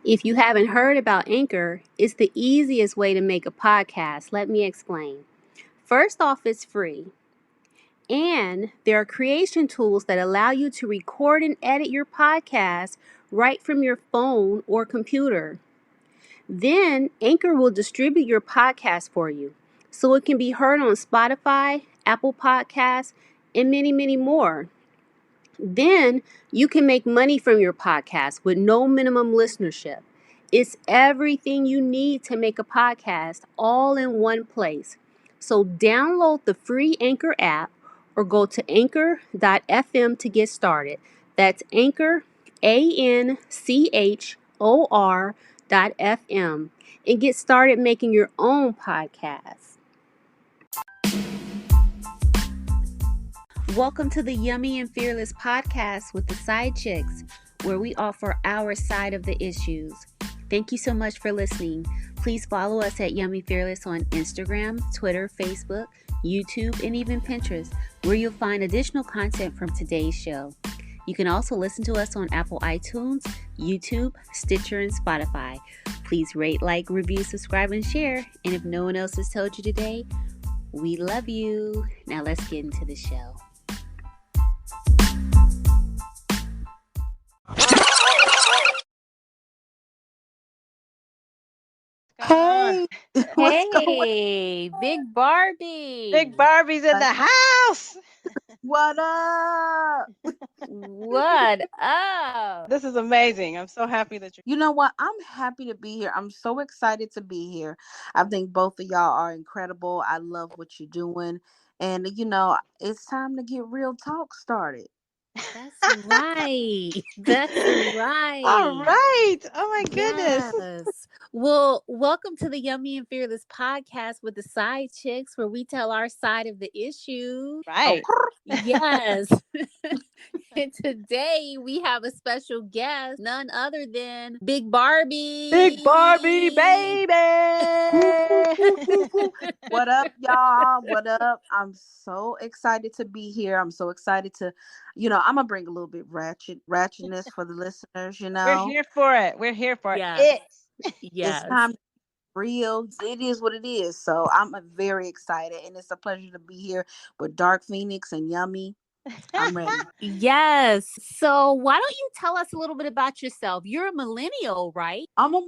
If you haven't heard about Anchor, it's the easiest way to make a podcast. Let me explain. First off, it's free. And there are creation tools that allow you to record and edit your podcast right from your phone or computer. Then Anchor will distribute your podcast for you so it can be heard on Spotify, Apple Podcasts, and many, many more. Then you can make money from your podcast with no minimum listenership. It's everything you need to make a podcast all in one place. So download the free Anchor app or go to anchor.fm to get started. That's Anchor, ANCHOR.fm, and get started making your own podcast. Welcome to the Yummy and Fearless podcast with the SideChicks, where we offer our side of the issues. Thank you so much for listening. Please follow us at Yummy Fearless on Instagram, Twitter, Facebook, YouTube, and even Pinterest, where you'll find additional content from today's show. You can also listen to us on Apple iTunes, YouTube, Stitcher, and Spotify. Please rate, like, review, subscribe, and share. And if no one else has told you today, we love you. Now let's get into the show. Hey, what's going? Hey, Big Barbie. Big Barbie's in the house. What up? What up? This is amazing. I'm so happy that you're. You know what? I'm happy to be here. I'm so excited to be here. I think both of y'all are incredible. I love what you're doing. And, it's time to get real talk started. That's right. That's right. All right. Oh my goodness. Yes. Well, welcome to the Yummy and Fearless podcast with the SideChicks, where we tell our side of the issue. Right. Yes. And today we have a special guest, none other than Big Barbie. Big Barbie, baby. What up, y'all? What up? I'm so excited to be here. I'm so excited to, I'm going to bring a little bit ratchetness for the listeners, We're here for it. We're here for Yes. it. Yes. It's time to be real. It is what it is. So I'm very excited. And it's a pleasure to be here with Dark Phoenix and Yummy. I'm ready. Yes. So why don't you tell us a little bit about yourself? You're a millennial, right? I'm a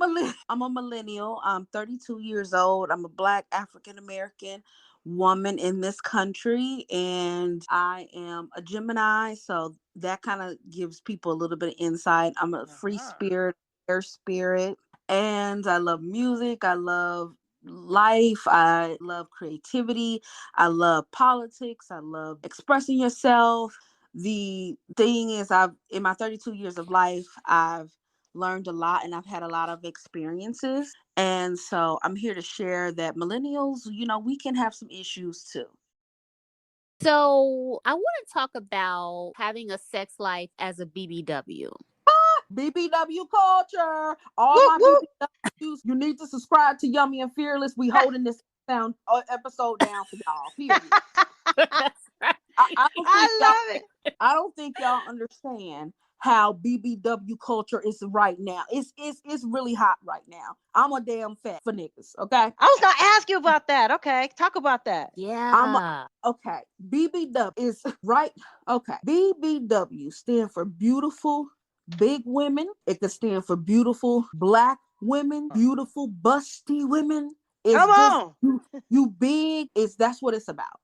millennial. I'm 32 years old. I'm a Black African-American woman in this country, and I am a Gemini. So that kind of gives people a little bit of insight. I'm a free spirit, air spirit, and I love music. I love life. I love creativity. I love politics. I love expressing yourself. The thing is, in my 32 years of life, I've learned a lot and I've had a lot of experiences. And so I'm here to share that millennials, we can have some issues too. So I want to talk about having a sex life as a BBW. BBW culture. All my BBWs, you need to subscribe to Yummy and Fearless. We holding this episode down for y'all. Period. I love it. I don't think y'all understand how BBW culture is right now. It's really hot right now. I'm a damn fat for niggas. Okay. I was gonna ask you about that. Okay, talk about that. Yeah. Okay. BBW is right. Okay. BBW stand for beautiful big women. It could stand for beautiful Black women, beautiful busty women. It's Come on. You big. That's what it's about.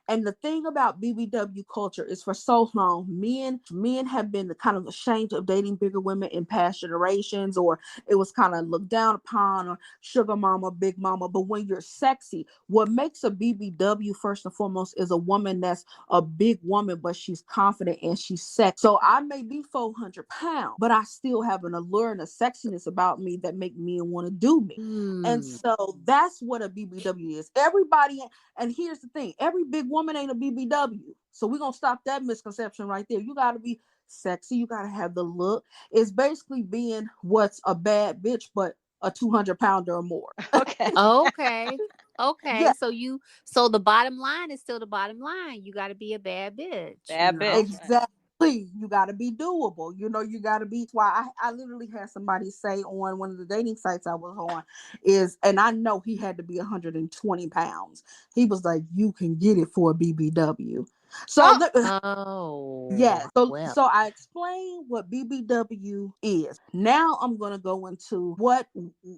And the thing about BBW culture is, for so long, men have been kind of ashamed of dating bigger women in past generations, or it was kind of looked down upon, or sugar mama, big mama. But when you're sexy, what makes a BBW first and foremost is a woman that's a big woman, but she's confident and she's sexy. So I may be 400 pounds, but I still have an allure and a sexiness about me that make men want to do me. And so that's what a BBW is. Everybody, and here's the thing, every big woman ain't a BBW. So we're going to stop that misconception right there. You got to be sexy. You got to have the look. It's basically being what's a bad bitch, but a 200-pounder or more. Okay. Okay. Yeah. So the bottom line is still the bottom line. You got to be a bad bitch. Bad bitch. Exactly. Please, you got to be doable. You got to be. That's why I literally had somebody say on one of the dating sites I was on and I know he had to be 120 pounds. He was like, you can get it for a BBW. So Oh, yeah, so well. so I explained what BBW is. Now I'm gonna go into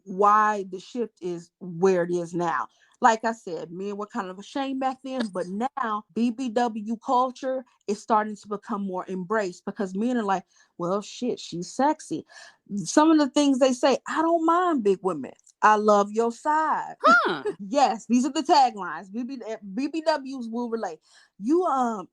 why the shift is where it is now. Like I said, men were kind of ashamed back then, but now BBW culture is starting to become more embraced because men are like, well, shit, she's sexy. Some of the things they say, I don't mind big women. I love your side. Huh. Yes, these are the taglines. BBWs will relate. You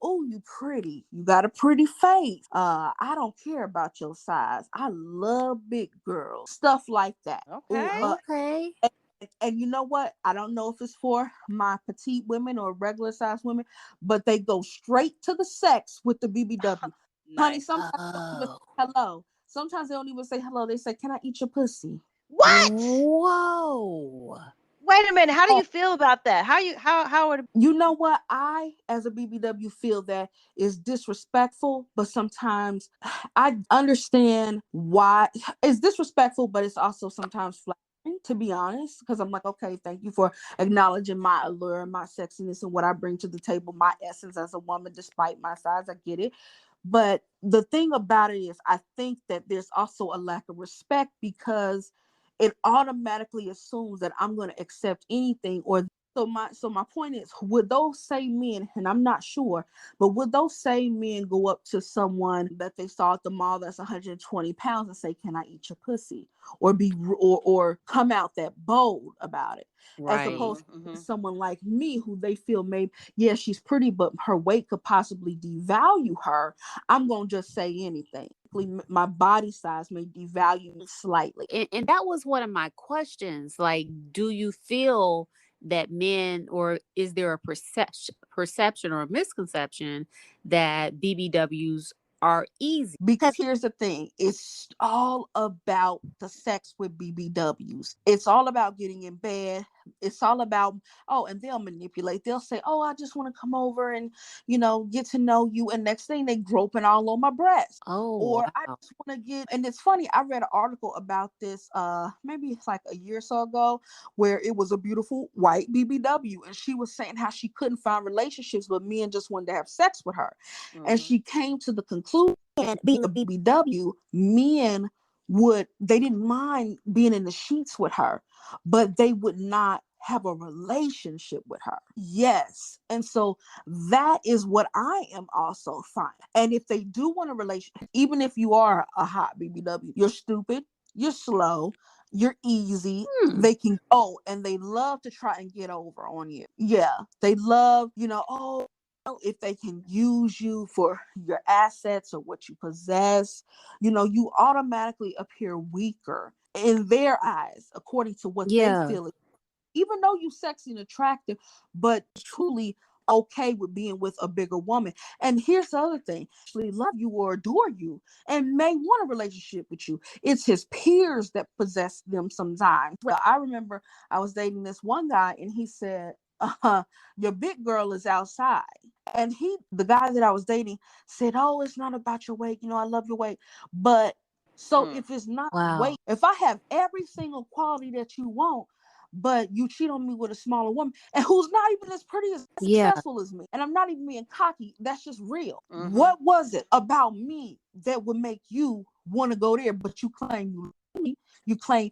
you pretty. You got a pretty face. I don't care about your size. I love big girls. Stuff like that. Ooh, Okay. Okay. and you know what? I don't know if it's for my petite women or regular size women, but they go straight to the sex with the BBW. Honey, Nice. sometimes they don't even say Oh. hello. Sometimes they don't even say hello. They say, "Can I eat your pussy?" What? Whoa. Wait a minute. How do Oh, you feel about that? How would you know what? I, as a BBW, feel that is disrespectful, but sometimes I understand why it's disrespectful, but it's also sometimes flattering, to be honest, because I'm like, okay, thank you for acknowledging my allure, my sexiness, and what I bring to the table, my essence as a woman, despite my size. I get it. But the thing about it is, I think that there's also a lack of respect because it automatically assumes that I'm going to accept anything or my point is, would those same men, and I'm not sure, but would those same men go up to someone that they saw at the mall that's 120 pounds and say, "Can I eat your pussy?" or come out that bold about it, as Right. opposed Mm-hmm, to mm-hmm. someone like me who they feel maybe, yeah, she's pretty, but her weight could possibly devalue her. I'm gonna just say anything. My body size may devalue me slightly. And that was one of my questions. Like, do you feel that men, or is there a perception or a misconception that BBWs are easy? Because here's the thing, it's all about the sex with BBWs. It's all about getting in bed. It's all about, oh, and they'll manipulate. They'll say, oh, I just want to come over and, get to know you. And next thing they groping all on my breast. Oh, Or I wow. just want to get, and it's funny, I read an article about this, maybe it's like a year or so ago, where it was a beautiful white BBW. And she was saying how she couldn't find relationships, but men just wanted to have sex with her. And Mm-hmm. she came to the conclusion, being a BBW, men they didn't mind being in the sheets with her, but they would not have a relationship with her. Yes. And so that is what I am also fine. And if they do want a relationship, even if you are a hot BBW, you're stupid, you're slow, you're easy. Hmm. They can go and they love to try and get over on you. Yeah. They love, if they can use you for your assets or what you possess, you automatically appear weaker in their eyes, according to what they Yeah. feel. Even though you sexy and attractive, but truly okay with being with a bigger woman. And here's the other thing, actually love you or adore you and may want a relationship with you. It's his peers that possess them sometimes. Well, I remember I was dating this one guy and he said, your big girl is outside. And the guy that I was dating said, oh, it's not about your weight. I love your weight. But so Mm. if it's not Wow. weight, if I have every single quality that you want, but you cheat on me with a smaller woman and who's not even as pretty as Yeah. successful as me, and I'm not even being cocky, that's just real. Mm-hmm. What was it about me that would make you want to go there? But you claim you claim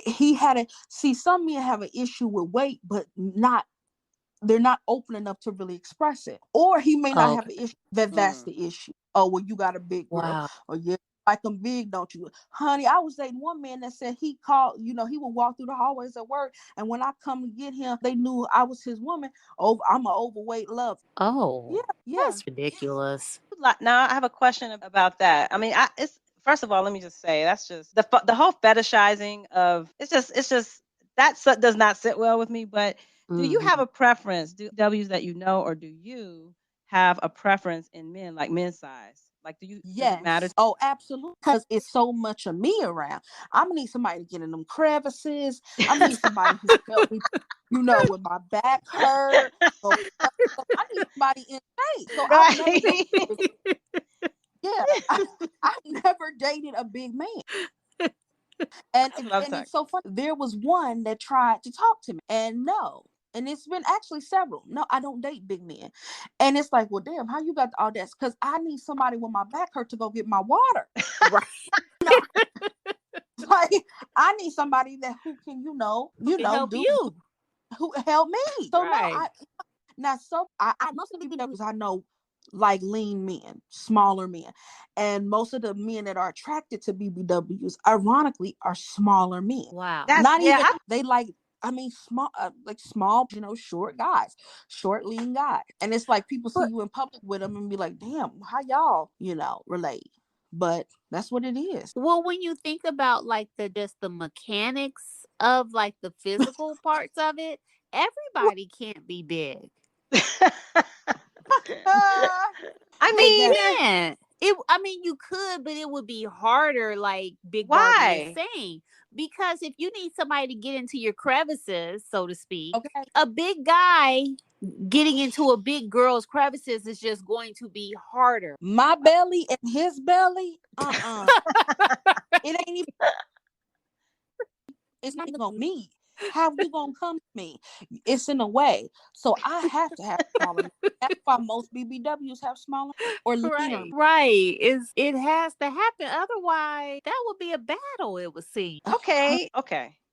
he had it. See, some men have an issue with weight, but they're not open enough to really express it. Or he may not have Okay. an issue that's Mm. the issue. Oh, well, you got a big girl. Wow. Or yeah, like them big, don't you? Honey, I was dating one man that said he called, he would walk through the hallways at work. And when I come to get him, they knew I was his woman. Oh, I'm an overweight lover. Yeah, Oh, yeah. that's ridiculous. Now I have a question about that. I mean, it's first of all, let me just say that's just the whole fetishizing of it's just does not sit well with me. But do you have Hmm. a preference? Do W's that you know, or do you have a preference in men, like men's size? Like, does it matter? Yes. Oh, absolutely. Because it's so much of me around. I'm gonna need somebody to get in them crevices. I'm gonna need somebody who can help me, when my back hurt. Or I need somebody in shape. So I've never Right. dated. Yeah, I've never dated a big man. And That's what I'm and talking. it's so funny. There was one that tried to talk to me, and no. And it's been actually several. No, I don't date big men. And it's like, well, damn, how you got the audacity? Because I need somebody when my back hurt to go get my water. Right. Like, I need somebody that who can, Who can help you? who help me. So no, Right. I most of the BBWs I know like lean men, smaller men, and most of the men that are attracted to BBWs, ironically, are smaller men. Wow. That's Not yeah. even they like. I mean, small, short guys, short, lean guys, and it's like people see But you in public with them and be like, "Damn, how y'all, relate?" But that's what it is. well, when you think about like the mechanics of like the physical parts of it, everybody can't be big. Ah, I They mean, exactly. can't. I mean, you could, but it would be harder, like Big Barbie is why? saying. Because if you need somebody to get into your crevices, so to speak, Okay. a big guy getting into a big girl's crevices is just going to be harder. My belly and his belly, it ain't even. It's not even gonna meet. How you gonna come to me? It's in a way. So I have to have smaller men. That's why most BBWs have smaller men or leaner men. Right. It has to happen. Otherwise, that would be a battle, it would seem. Okay.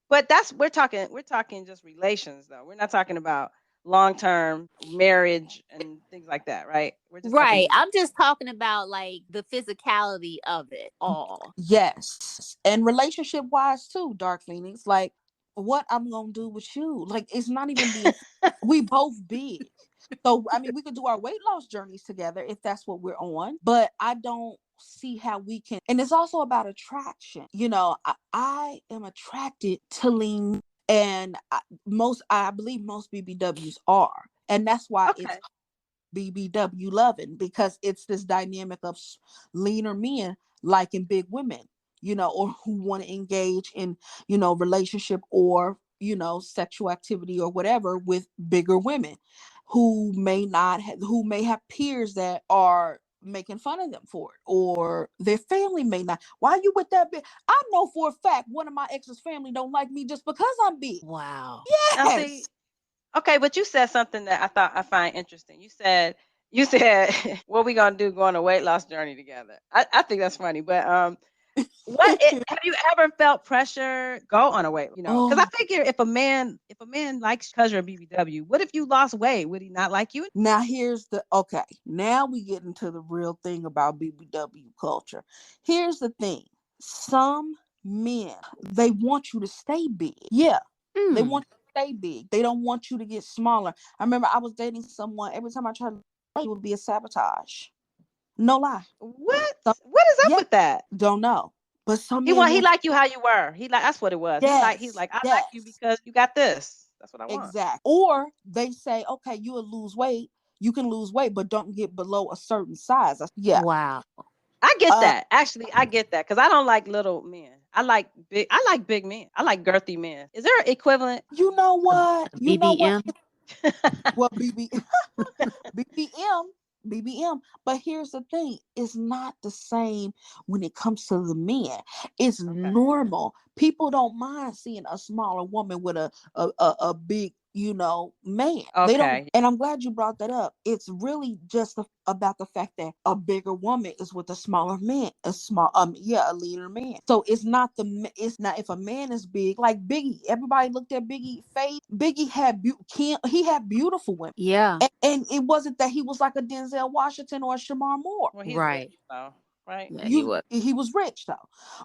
But we're talking just relations though. We're not talking about long-term marriage and things like that, right? We're just Right. talking I'm just talking about like the physicality of it all. Yes. And relationship wise too, Dark Phoenix. Like what I'm gonna do with you. Like it's not even being we both big. So I mean we could do our weight loss journeys together if that's what we're on. But I don't see how we can, and it's also about attraction. I am attracted to lean, and I believe most BBWs are. And that's why it's okay. BBW loving, because it's this dynamic of leaner men liking big women, or who want to engage in, relationship or, sexual activity or whatever with bigger women who who may have peers that are making fun of them for it, or their family may not. Why you with that big? I know for a fact one of my ex's family don't like me just because I'm big. Wow. Now see, Yes. okay, but you said something that I find interesting. You said what we gonna do, go on a weight loss journey together. I think that's funny, but have you ever felt pressure go on a weight? Because I Oh, figure if a man likes because you're a BBW, what if you lost weight? Would he not like you? now here's the okay. Now we get into the real thing about BBW culture. Here's the thing. Some men, they want you to stay big. Yeah. They Mm. want you to stay big. They don't want you to get smaller. I remember I was dating someone, every time I tried to it would be a sabotage. No lie. What? Some, What is up yeah, with that? don't know. But some men He want like you how you were. He like that's what it was. He's yes, like I like you yes, because you got this. That's what I want. exact. Or they say, okay, you will lose weight. You can lose weight, but don't get below a certain size. Yeah. Wow. I get Uh, that. Actually, I get that because I don't like little men. I like big men. I like girthy men. Is there an equivalent? you know A, what? a You know what? BBM. Well, BBM, BBM. But here's the thing: it's not the same when it comes to the men. It's Okay. normal. People don't mind seeing a smaller woman with a big, man. They don't. Okay. And I'm glad you brought that up. It's really just about the fact that a bigger woman is with a smaller man, a leaner man. So it's not if a man is big like Biggie. Everybody looked at Biggie face. Biggie he had beautiful women. Yeah. And it wasn't that he was like a Denzel Washington or a Shamar Moore. Well, he's rich Right. though, right? Yeah, he was. He was rich though.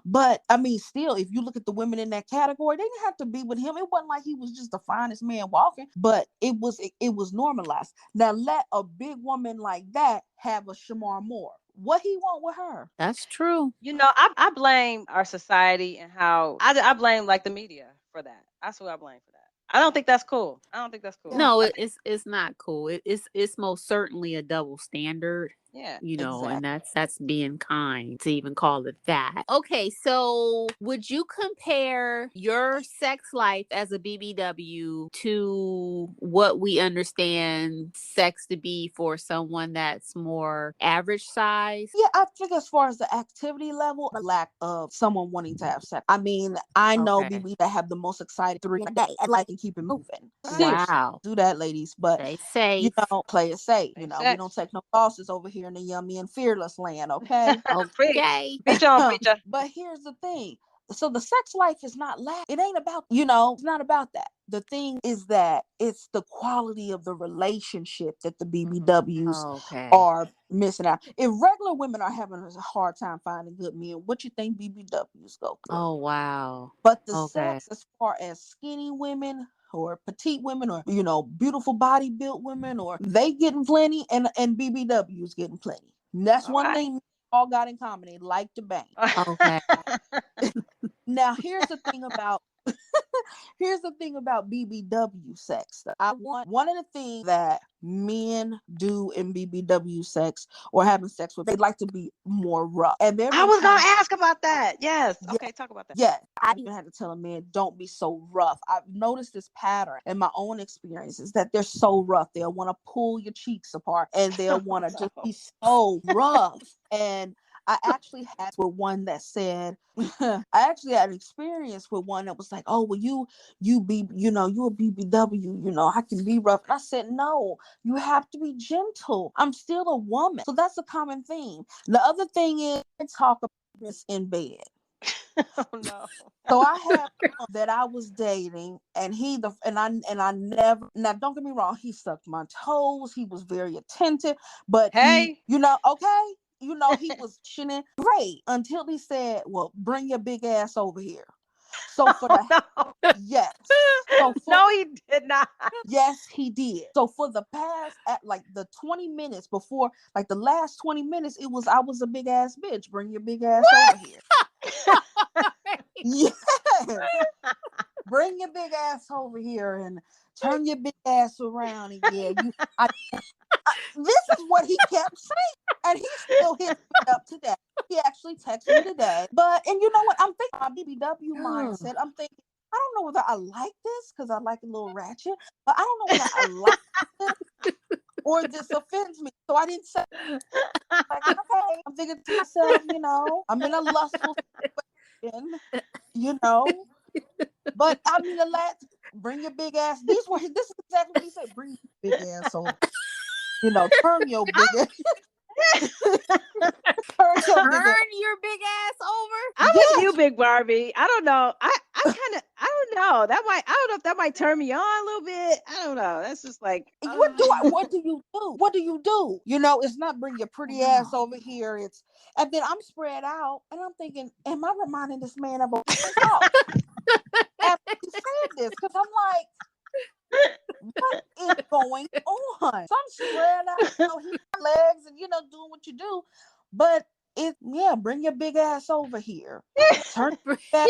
But I mean, still, if you look at the women in that category, they didn't have to be with him. It wasn't like he was just the finest man walking, but it was normalized. Now let a big woman like that have a Shamar Moore. What he want with her? That's true. I blame our society and how I blame like the media for that. That's who I blame for that. I don't think that's cool. I don't think that's cool. Yeah. No, it's not cool. It's most certainly a double standard. Yeah. And Exactly. that's being kind to even call it that. Okay, so would you compare your sex life as a BBW to what we understand sex to be for someone that's more average size? Yeah, I think as far as the activity level, the lack of someone wanting to have sex. I mean, I know Okay. BB that have the most exciting 3 a day and like and keep it moving. Right. Seriously, Wow. do that, ladies. But Stay safe. play it safe. Safe We don't sex. take no losses over here in the yummy and fearless land, okay? Preach. Okay. Preach on, preacher. But here's the thing. So the sex life is not it ain't about, it's not about that. The thing is that it's the quality of the relationship that the BBWs Okay. are missing out. If regular women are having a hard time finding good men, what you think BBWs go through? Oh, wow. But the Okay. sex, as far as skinny women or petite women or beautiful body built women, or they getting plenty, and BBWs getting plenty. And that's All one right. thing all got in common. They like to bang. Okay. Now here's the thing about here's the thing about BBW sex. I want one of the things that men do in BBW sex or having sex with, they like to be more rough. And there have I been was gonna times, ask about that. Yes. yeah, Okay, talk about that. yeah, I even had to tell a man, don't be so rough. I've noticed this pattern in my own experiences that they're so rough. They'll want to pull your cheeks apart and they'll want to just be so rough. And I actually had with one that said, I actually had an experience with one that was like, oh, well, you be, you a BBW, I can be rough. And I said, no, you have to be gentle. I'm still a woman. So that's a common theme. The other thing is, talk about this in bed. Oh no. So I had one that I was dating, and I never, now don't get me wrong, he sucked my toes, he was very attentive, but he, Hey. okay, he was shitting great until he said, well, bring your big ass over here. So for Oh the no. yes. So for No, he did not. yes, he did. So for the past at like the 20 minutes before, like the last 20 minutes, I was a big ass bitch. Bring your big ass over here. Yes. Bring your big ass over here and turn your big ass around. And this is what he kept saying. And he still hits me up today. He actually texted me today. And you know what? I'm thinking my BBW mindset. I'm thinking, I don't know whether I like this because I like a little ratchet, but I don't know whether I like this or this offends me. So I didn't say, like, okay. I'm thinking to myself, I'm in a lustful situation, But I mean, bring your big ass. This is exactly what he said. Bring your big ass over. Turn your big ass. Turn your big ass. Turn your big ass over. I'm Yes. with you, Big Barbie. I don't know. I don't know. I don't know if that might turn me on a little bit. I don't know. That's just like, What do you do? What do you do? It's not bring your pretty ass over here. And then I'm spread out and I'm thinking, am I reminding this man of a house? After he said this, because I'm like, what is going on? So I'm spread out, he legs and doing what you do, but bring your big ass over here. Turn back.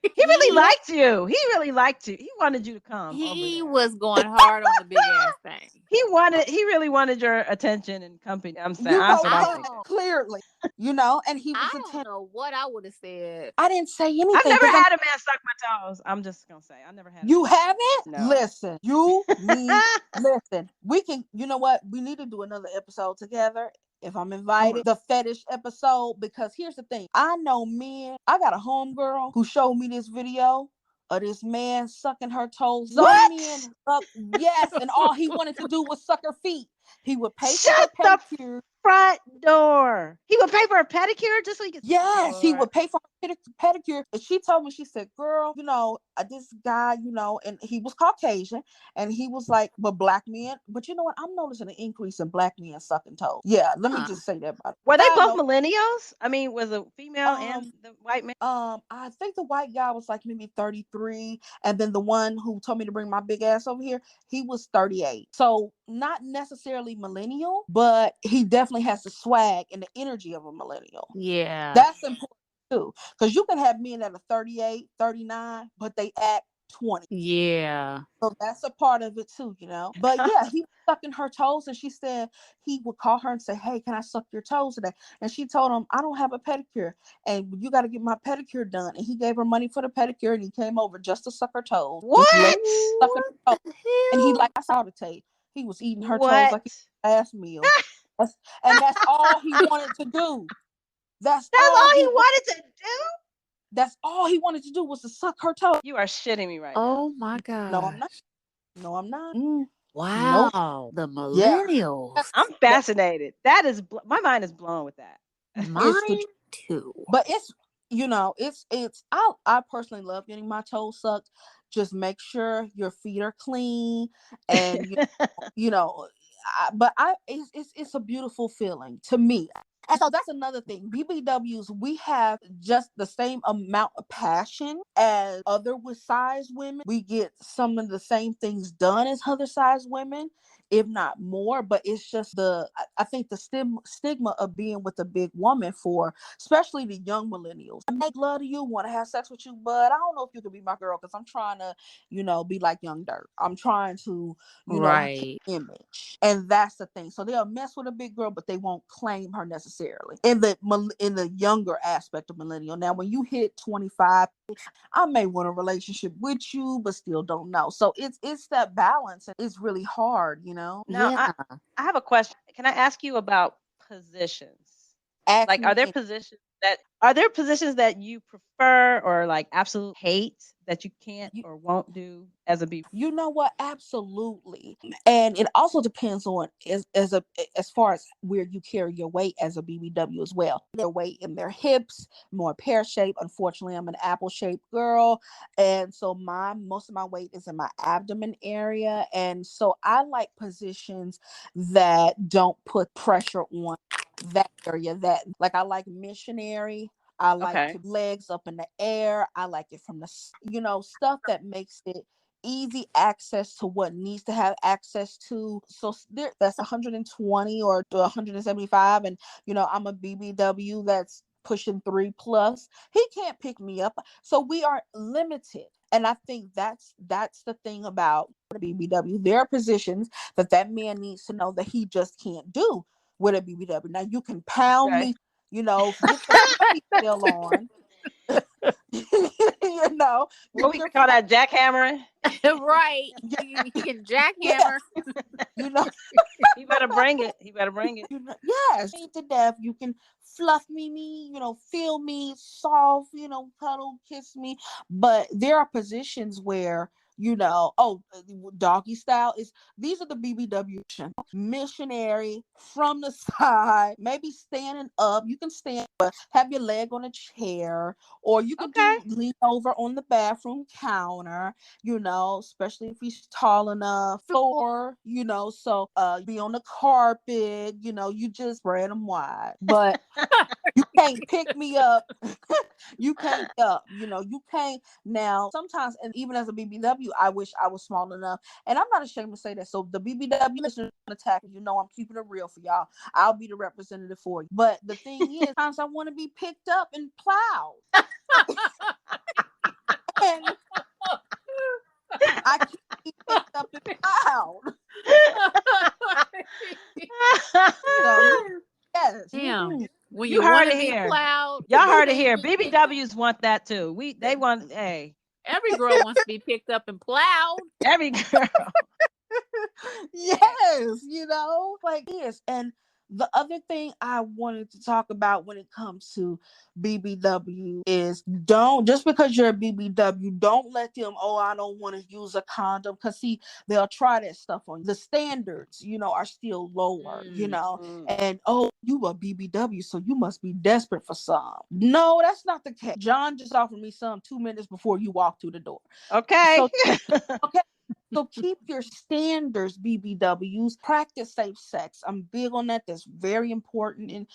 he really liked you. He really liked you. He wanted you to come over He there. was going hard on the big ass thing. He really wanted your attention and company. I'm saying that's what I'm thinking. Clearly, and he was I don't know what I would have said. I didn't say anything. I've never had a man suck my toes. I'm just gonna say I never had. You haven't? No. Listen, you need listen. We can. You know what? We need to do another episode together. If I'm invited, the fetish episode, because here's the thing. I know men. I got a homegirl who showed me this video of this man sucking her toes. What? Some men, yes, and all he wanted to do was suck her feet. He would pay for Shut her pedicure. Front door. He would pay for a pedicure just so he could. Yes, he would pay for her pedicure. And she told me, she said, girl, this guy, and he was Caucasian, and he was like, but black men. But you know what? I'm noticing an increase in black men sucking toes. Yeah, let me just say that about it. Were they both millennials? I mean, was a female and the white man? I think the white guy was like maybe 33, and then the one who told me to bring my big ass over here, he was 38. So not necessarily millennial, but he definitely has the swag and the energy of a millennial. Yeah. That's important too. Because you can have men that are 38, 39, but they act 20. Yeah. So that's a part of it too, But yeah, he was sucking her toes, and she said he would call her and say, "Hey, can I suck your toes today?" And she told him, "I don't have a pedicure, and you got to get my pedicure done." And he gave her money for the pedicure, and he came over just to suck her toes. Just What? sucking her toes. The And he hell? like, I saw the tape. He was eating her toes What? like his last meal. And that's all he wanted to do. That's That's all all he he wanted to do? that's all he wanted to do was to suck her toes. You are shitting me right now. Oh my No, I'm not. gosh. No, I'm not. Nope. Wow. The Yeah. millennials. I'm fascinated. That is my mind is blown with that. It's the Mine too. But it's I personally love getting my toes sucked. Just make sure your feet are clean, and you know but I it's a beautiful feeling to me. And so that's another thing. BBWs, we have just the same amount of passion as other with size women. We get some of the same things done as other size women, if not more. But it's just I think the stigma of being with a big woman, for especially the young millennials. I make love to you, want to have sex with you, but I don't know if you could be my girl, because I'm trying to, be like Young Dirt. I'm trying to, Right. image. And that's the thing. So they'll mess with a big girl, but they won't claim her necessarily in the younger aspect of millennial. Now, when you hit 25, I may want a relationship with you, but still don't know. So it's that balance, and it's really hard. Now, Yeah. I have a question. Can I ask you about positions? Ask Like, me. are there positions that you prefer or like absolute hate that you can't You, or won't do as a B? you know what? Absolutely. And it also depends on as far as where you carry your weight as a BBW as well. Their weight in their hips, more pear shape. Unfortunately, I'm an apple shaped girl. And so most of my weight is in my abdomen area. And so I like positions that don't put pressure on that area. That, like, I like missionary. I like Okay. to legs up in the air. I like it from stuff that makes it easy access to what needs to have access to. So that's 120 or 175, and I'm a BBW that's pushing 3 plus. He can't pick me up, so we are limited. And I think that's the thing about the BBW. There are positions that man needs to know that he just can't do with a BBW. Now, you can pound Okay. me, get your seatbelt on. What Get we your call that jackhammering? Right. yeah, You can yeah, jackhammer. you know, He better bring it. He better bring it. yes, to death. You can fluff me, feel me, soft, cuddle, kiss me. But there are positions where, doggy style is. These are the BBW missionary from the side, maybe standing up. You can stand, but have your leg on a chair, or you could Okay. lean over on the bathroom counter. Especially if he's tall enough. Floor, so be on the carpet, you just spread them wide. But you can't pick me up. You can't you can't. Now, sometimes, and even as a BBW, I wish I was small enough. And I'm not ashamed to say that. So the BBW listeners attack, I'm keeping it real for y'all. I'll be the representative for you. But the thing is, sometimes I want to be picked up and plowed. And I can't be picked up and plowed. Yes. Damn. When You you want heard to it be here. plowed, Y'all you heard it can't here. be picked up. BBWs want that too. They want, hey, Every girl wants to be picked up and plowed. every girl. Yes, like this. And the other thing I wanted to talk about when it comes to BBW is, don't, just because you're a BBW, don't let them, "Oh, I don't want to use a condom," because see, they'll try that stuff on you. The standards, are still lower, and, "Oh, you a BBW, so you must be desperate for some." No, that's not the case. John just offered me some 2 minutes before you walked through the door. Okay. So, okay. So keep your standards, BBWs. Practice safe sex. I'm big on that. That's very important.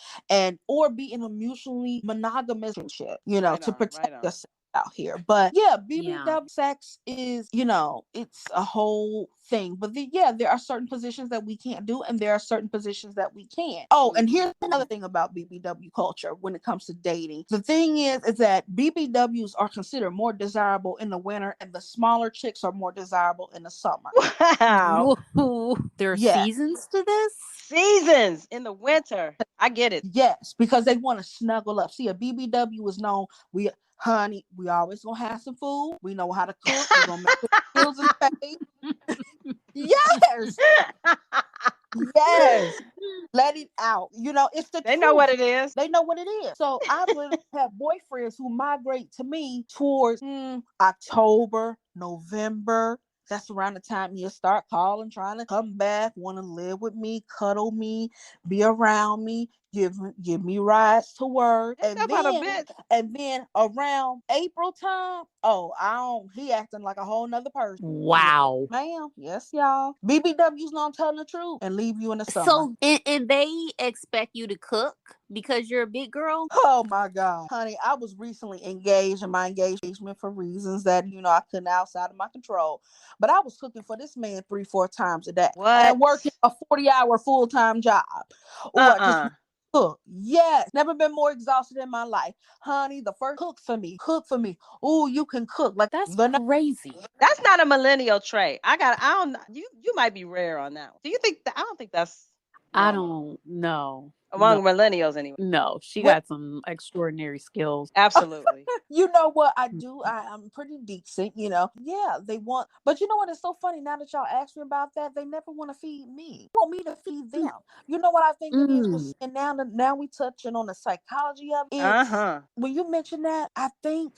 Or be in a mutually monogamous relationship, Right to on. Right protect on. yourself. out here. But yeah, Yeah. BBW sex is, you know, it's a whole thing. But yeah, there are certain positions that we can't do, and there are certain positions that we can. Oh, and here's another thing about BBW culture when it comes to dating. The thing is that BBWs are considered more desirable in the winter, and the smaller chicks are more desirable in the summer. Wow. Whoa. There are Yeah. seasons to this? Seasons in the winter. I get it. Yes, because they want to snuggle up. See, a BBW is known. Honey, we always gonna have some food. We know how to cook. We're gonna make the bills and pay. Yes, yes. Let it out. You know, it's the They truth. know what it is. They know what it is. So I've literally had boyfriends who migrate to me towards October, November. That's around the time you start calling, trying to come back, want to live with me, cuddle me, be around me, give me rides to work. Ain't that about a bitch? And then around April time, he acting like a whole nother person. Wow. Yes, ma'am. Yes, y'all. BBW's not telling the truth and leave you in the summer. So, and they expect you to cook because you're a big girl? Oh my God. Honey, I was recently engaged in my engagement for reasons that, you know, I couldn't outside of my control. But I was cooking for this man 3-4 times a day. What? And working a 40-hour full-time job. Or just cook. Yes. Never been more exhausted in my life. Honey, the first cook for me. Oh, you can cook. Like That's crazy. That's not a millennial trait. You might be rare on that one. Do you think I don't think that's I don't know. Among millennials anyway. No, she got some extraordinary skills. Absolutely. You know what I do? I'm pretty decent, you know. Yeah, they want, but you know what? It's so funny now that y'all ask me about that. They never want to feed me. They want me to feed them. You know what I think it is? And now we touching on the psychology of it. When you mention that, I think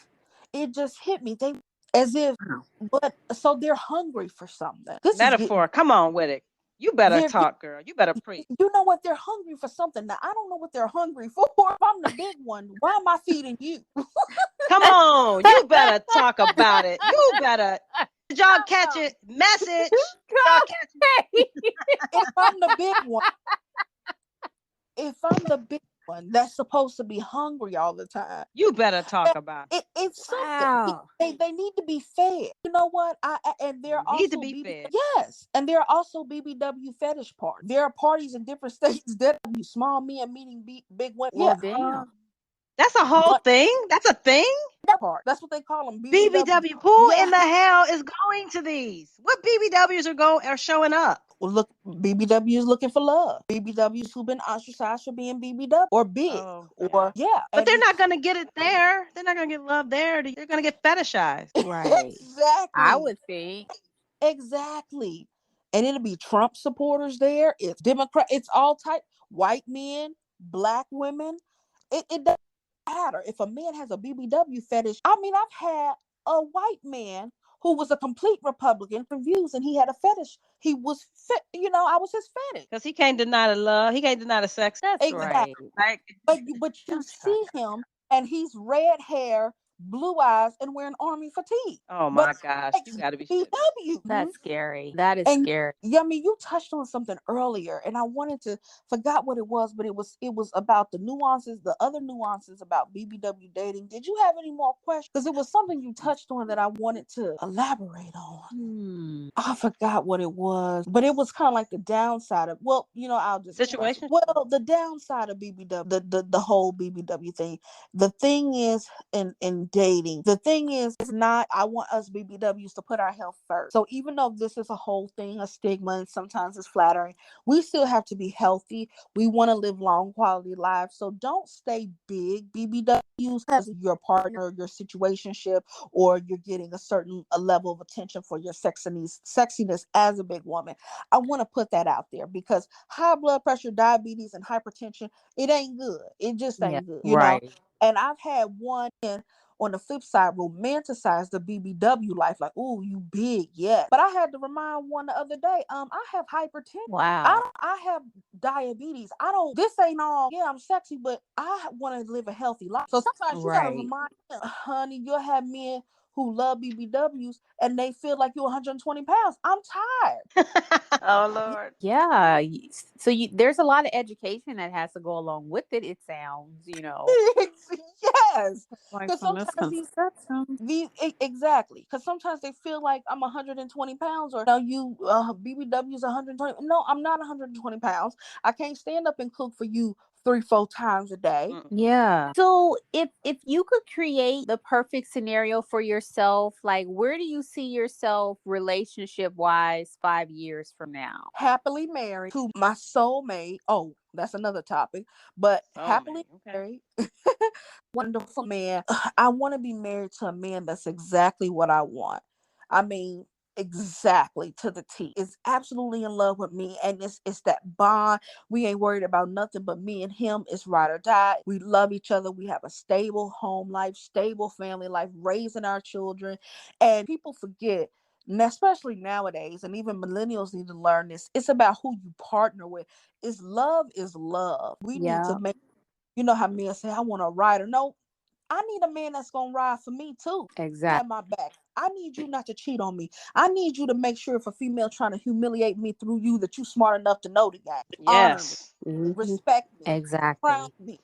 it just hit me. They as if, but so they're hungry for something. Metaphor. Come on with it. You better talk, girl. You better preach. You know what? They're hungry for something. Now, I don't know what they're hungry for. If I'm the big one, why am I feeding you? Come on. You better talk about it. You better. Did y'all catch it? Message. Y'all catch it? If I'm the big one, that's supposed to be hungry all the time, you better talk about it. It's something. They need to be fed. You know what? And there are need to be fed. Yes, and there are also BBW fetish parties. There are parties in different states that small men meeting big women. Well, damn. That's a whole thing. That's a thing. That part. That's what they call them. BBW. Who in the hell is going to these? What BBWs are showing up? Well, look, BBWs looking for love. BBWs who've been ostracized for being BBW or big, but they're not gonna get it there. They're not gonna get love there. They're gonna get fetishized. Right. Exactly. I would think. Exactly. And it'll be Trump supporters there. It's Democrat. It's all type. White men, black women. It doesn't matter if a man has a BBW fetish. I mean, I've had a white man who was a complete Republican for views, and he had a fetish. He was fit, you know, I was his fetish. Because he can't deny the love. He can't deny the sex. That's right. But you see him, and he's red hair, blue eyes, and wearing army fatigue. Oh my gosh, you gotta be BBW. That's scary. That is scary. Yeah, I mean, you touched on something earlier, and I forgot what it was, but it was about the nuances, the other nuances about BBW dating. Did you have any more questions? Because it was something you touched on that I wanted to elaborate on. I forgot what it was, but it was kind of like the downside of, well, you know, I'll just situation. Well, the downside of BBW, the whole BBW thing. The thing is, in dating, the thing is not, I want us BBWs to put our health first. So even though this is a whole thing, a stigma, and sometimes it's flattering, we still have to be healthy. We want to live long quality lives. So don't stay big BBWs as your partner, your situationship, or you're getting a level of attention for your sexiness as a big woman. I want to put that out there because high blood pressure, diabetes, and hypertension, it ain't good. It just ain't good. You know? And I've had one on the flip side romanticize the BBW life, like, oh, you big, yes. But I had to remind one the other day, I have hypertension. Wow. I have diabetes. This ain't all, yeah, I'm sexy, but I want to live a healthy life. So sometimes you gotta remind them, honey, you'll have men who love BBWs and they feel like you're 120 pounds. I'm tired. Oh Lord. Yeah. So there's a lot of education that has to go along with it. It sounds, Yes, like because some sometimes misconceptions. exactly, because sometimes they feel like I'm 120 pounds, or you BBW's 120. No, I'm not 120 pounds. I can't stand up and cook for you 3-4 times a day. Yeah. So if you could create the perfect scenario for yourself, like where do you see yourself relationship wise 5 years from now? Happily married to my soulmate. Oh, that's another topic, but happily Soulmate. Okay. married. Wonderful man. I want to be married to a man that's exactly what I want. I mean, exactly to the T. Is absolutely in love with me, and it's that bond. We ain't worried about nothing but me and him. It's ride or die. We love each other. We have a stable home life, stable family life, raising our children. And people forget, and especially nowadays, and even millennials need to learn this. It's about who you partner with. Is love is love. We need to Yeah, make, you know how men say, I want a rider. No, I need a man that's gonna ride for me too. exactly. Have my back. I need you not to cheat on me. I need you to make sure if a female trying to humiliate me through you, that you smart enough to know the game. Honor me, Yes. Hmm. respect me, crown Exactly. me,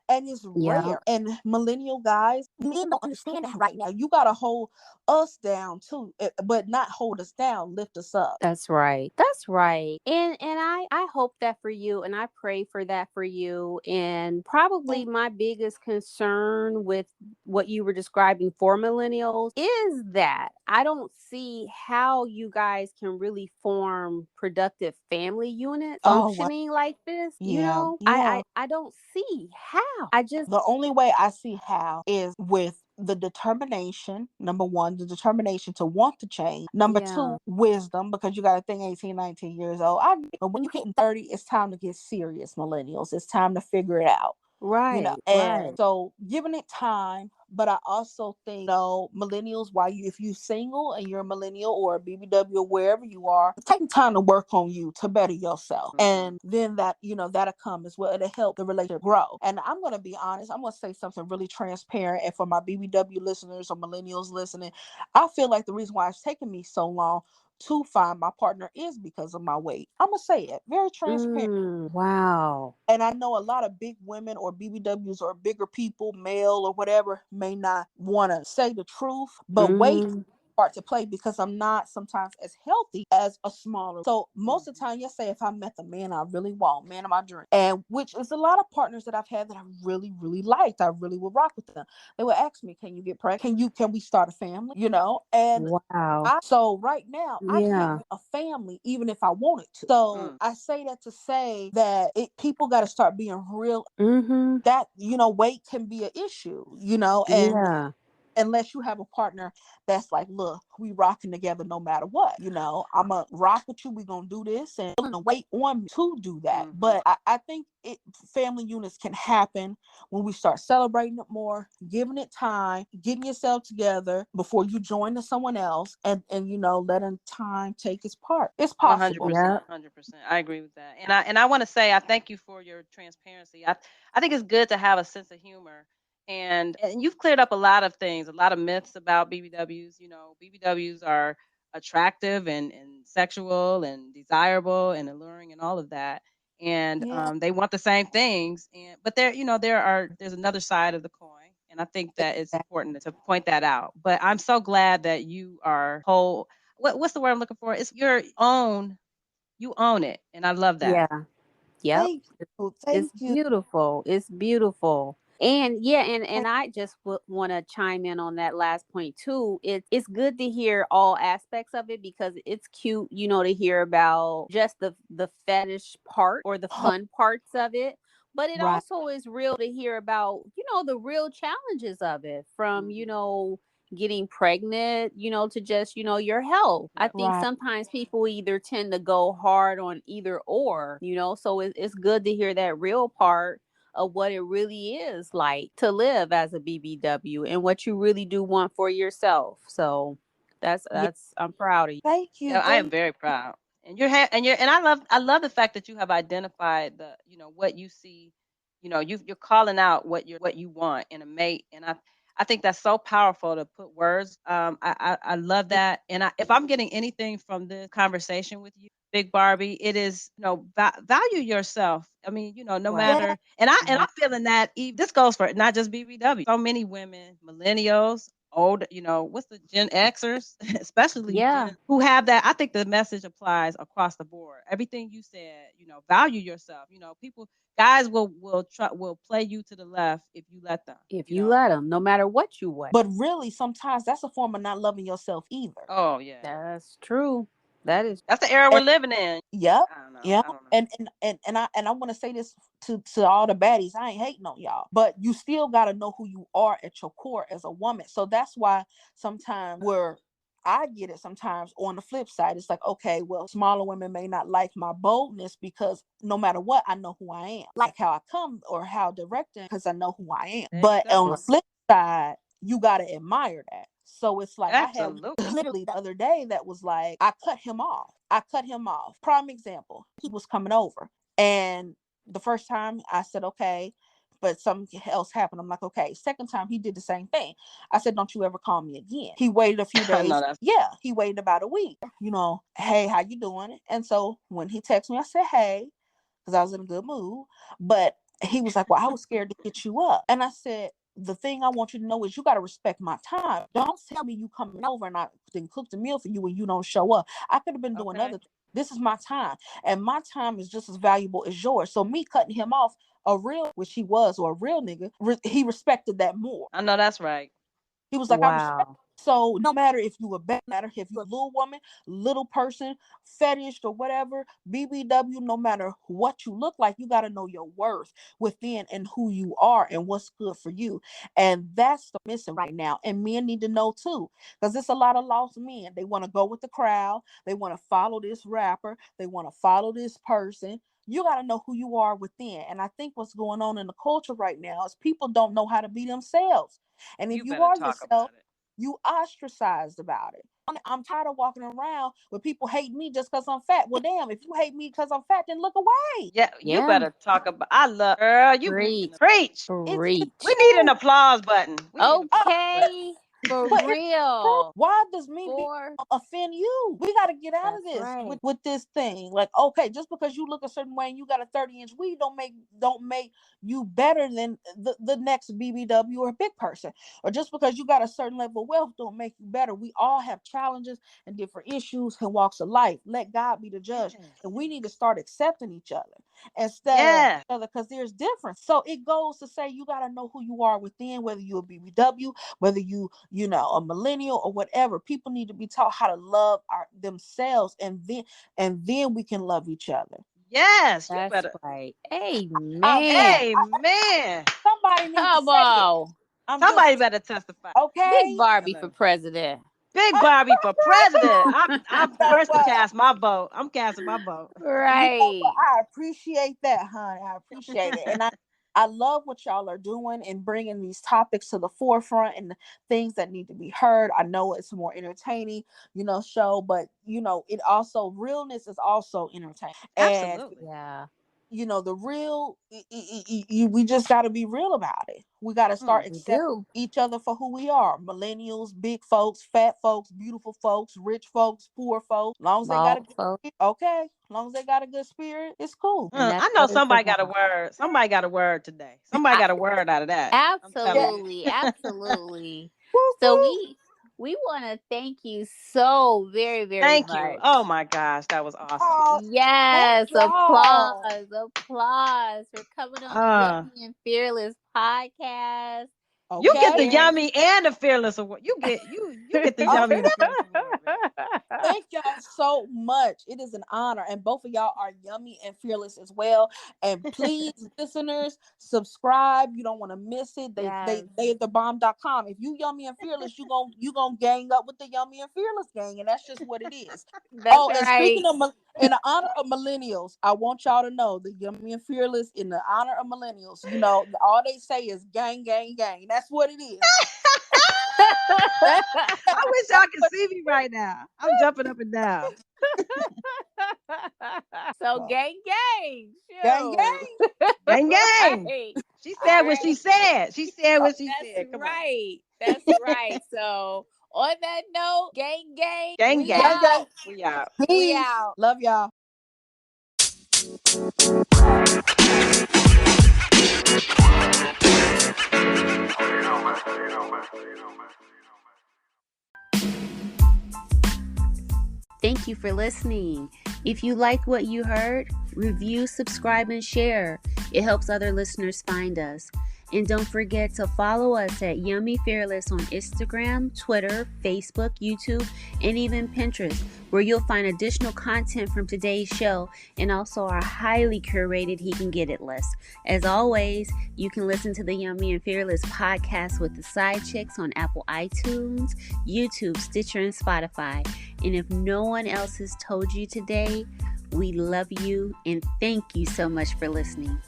and it's Yeah. rare. And millennial guys, men don't understand that right now. You gotta hold us down too, but not hold us down, lift us up. That's right. That's right. And I hope that for you and I pray for that for you. And probably Thank my biggest concern with what you were describing for millennials is that I don't see how you guys can really form productive family units Oh wow. functioning like this. Yeah, I don't see how. I just the only way I see how is with the determination. Number one, the determination to want to change. Number yeah. two, wisdom, because you got to think 18, 19 years old. But when you're hitting 30, it's time to get serious, millennials. It's time to figure it out. Right, And right. so giving it time. But I also think, millennials, why you, if you single and you're a millennial or a BBW or wherever you are, taking time to work on you to better yourself. And then that'll come as well. It'll help the relationship grow. And I'm going to be honest, I'm going to say something really transparent. And for my BBW listeners or millennials listening, I feel like the reason why it's taken me so long to find my partner is because of my weight. I'm going to say it very transparent. Wow. And I know a lot of big women or BBWs or bigger people, male or whatever, may not want to say the truth, but weight Mm-hmm. part to play because I'm not sometimes as healthy as a smaller. So most of the time, say if I met the man I really want, man of my dream, and which is a lot of partners that I've had that I really, really liked, I really would rock with them. They would ask me, "Can you get pregnant? Can we start a family?" And Wow. so right now I can't Yeah. be a family even if I wanted to. So I say that to say that people got to start being real. Mm-hmm. That weight can be an issue. And Yeah. unless you have a partner that's like, look, we rocking together no matter what. I'm gonna rock with you. We gonna do this, and willing to wait on me to do that. But I think family units can happen when we start celebrating it more, giving it time, getting yourself together before you join to someone else, and letting time take its part. It's possible. 100%. Yeah. 100%. I agree with that. And I want to say I thank you for your transparency. I think it's good to have a sense of humor. And you've cleared up a lot of things, a lot of myths about BBWs. BBWs are attractive and sexual and desirable and alluring and all of that. And Yeah. they want the same things. But there's another side of the coin. And I think that it's important to point that out. But I'm so glad that you are whole. What's the word I'm looking for? It's your own. You own it, and I love that. Yeah. Yep. Thank you. It's Thank you. beautiful. It's beautiful. And yeah, and I just want to chime in on that last point too. It's good to hear all aspects of it because it's cute, to hear about just the fetish part or the Oh, fun parts of it. But it right. also is real to hear about, the real challenges of it from, Mhm. getting pregnant, to just, your health. I Yep. think Right. sometimes people either tend to go hard on either or, so it's good to hear that real part of what it really is like to live as a BBW and what you really do want for yourself. So Yeah. that's I'm proud of you. Thank you. Yeah, I am Thank very proud. And I love the fact that you have identified what you see. You're calling out what you want in a mate, and I think that's so powerful to put words. I love that. And if I'm getting anything from this conversation with you, Big Barbie, it is, value yourself. I mean, no Right. matter, and I'm feeling that this goes for not just BBW. So many women, millennials, old, what's the Gen Xers, especially Yeah. who have that. I think the message applies across the board. Everything you said, value yourself. People, guys will play you to the left if you let them. If you let them, no matter what you weigh. But really, sometimes that's a form of not loving yourself either. Oh yeah, That's true. That is. that's the era we're living in. Yep. I don't know. Yep. I don't know. And I want to say this to all the baddies. I ain't hating on y'all, but you still got to know who you are at your core as a woman. So that's why sometimes I get it sometimes on the flip side. It's like, okay, well, smaller women may not like my boldness because no matter what, I know who I am. Like how I come or how directing because I know who I am. There you But go. on the flip side, you got to admire that. So it's like Absolutely. I have literally the other day that was like, I cut him off. Prime example, he was coming over. And the first time I said, okay, but something else happened. I'm like, okay. Second time he did the same thing. I said, don't you ever call me again. He waited a few days. No, that's- Yeah, he waited about a week. Hey, how you doing? And so when he texted me, I said, hey, because I was in a good mood. But he was like, well, I was scared to hit you up. And I said, the thing I want you to know is you got to respect my time. Don't tell me you coming over and I then cook the meal for you when you don't show up. I could have been doing other things. This is my time. And my time is just as valuable as yours. So me cutting him off, which he was, or a real nigga, he respected that more. I know that's right. He was like, I respect. Wow. So no matter if you a bad, matter if you're a little woman, little person, fetish or whatever, BBW, no matter what you look like, you got to know your worth within and who you are and what's good for you. And that's the missing right now. And men need to know too, because there's a lot of lost men. They want to go with the crowd. They want to follow this rapper. They want to follow this person. You got to know who you are within. And I think what's going on in the culture right now is people don't know how to be themselves. And if you are yourself, you ostracized about it. I'm tired of walking around with people hate me just because I'm fat. Well, damn, if you hate me because I'm fat, then look away. Yeah, you better talk about. I love, girl. You preach. Preach. We need an applause button. Okay. For real. Why does me offend you? We got to get out of this with this thing. Like, okay, just because you look a certain way and you got a 30-inch weave don't make you better than the next BBW or big person. Or just because you got a certain level of wealth don't make you better. We all have challenges and different issues and walks of life. Let God be the judge. And we need to start accepting each other instead of each other, because there's difference. So it goes to say you got to know who you are within, whether you're a BBW, whether you a millennial or whatever. People need to be taught how to love themselves, and then we can love each other. Yes, that's you better. right. Amen. Amen. Somebody needs to say it. Somebody better testify. Okay. Big Barbie for president. Big Barbie for president. I'm first to cast my vote. I'm casting my vote. Right. I appreciate that, honey. I appreciate it. And I love what y'all are doing and bringing these topics to the forefront and the things that need to be heard. I know it's a more entertaining, show, but it also, realness is also entertaining. Absolutely. And, the real, we just got to be real about it. We got to start accepting each other for who we are. Millennials, big folks, fat folks, beautiful folks, rich folks, poor folks. As long as they got a good spirit, okay. As long as they got a good spirit, it's cool. I know somebody got a word. Somebody got a word today. Somebody got a word out of that. Absolutely. Absolutely. So we want to thank you so very, very much. Thank you. Oh my gosh, that was awesome. Yes, applause for coming on the Yummy and Fearless podcast. Okay. You get the Yummy and the Fearless Award. You get the Yummy and the Fearless Award. Thank y'all so much. It is an honor. And both of y'all are yummy and fearless as well. And please, listeners, subscribe. You don't want to miss it. They at thebomb.com. If you yummy and fearless, you gonna gang up with the Yummy and Fearless gang. And that's just what it is. And speaking of in the honor of millennials, I want y'all to know the Yummy and Fearless, in the honor of millennials, all they say is gang, gang, gang. That's what it is. I wish y'all could see me right now. I'm jumping up and down. So gang, gang. Gang, gang. Gang, gang. She said what she said. She said what she said. That's right. That's right. So on that note, gang, Gang, we gang. out. We out. We Peace. out. Love y'all. Thank you for listening. If you liked what you heard, review, subscribe, and share. It helps other listeners find us. And don't forget to follow us at Yummy Fearless on Instagram, Twitter, Facebook, YouTube, and even Pinterest, where you'll find additional content from today's show and also our highly curated He Can Get It list. As always, you can listen to the Yummy and Fearless podcast with the SideChicks on Apple iTunes, YouTube, Stitcher, and Spotify. And if no one else has told you today, we love you and thank you so much for listening.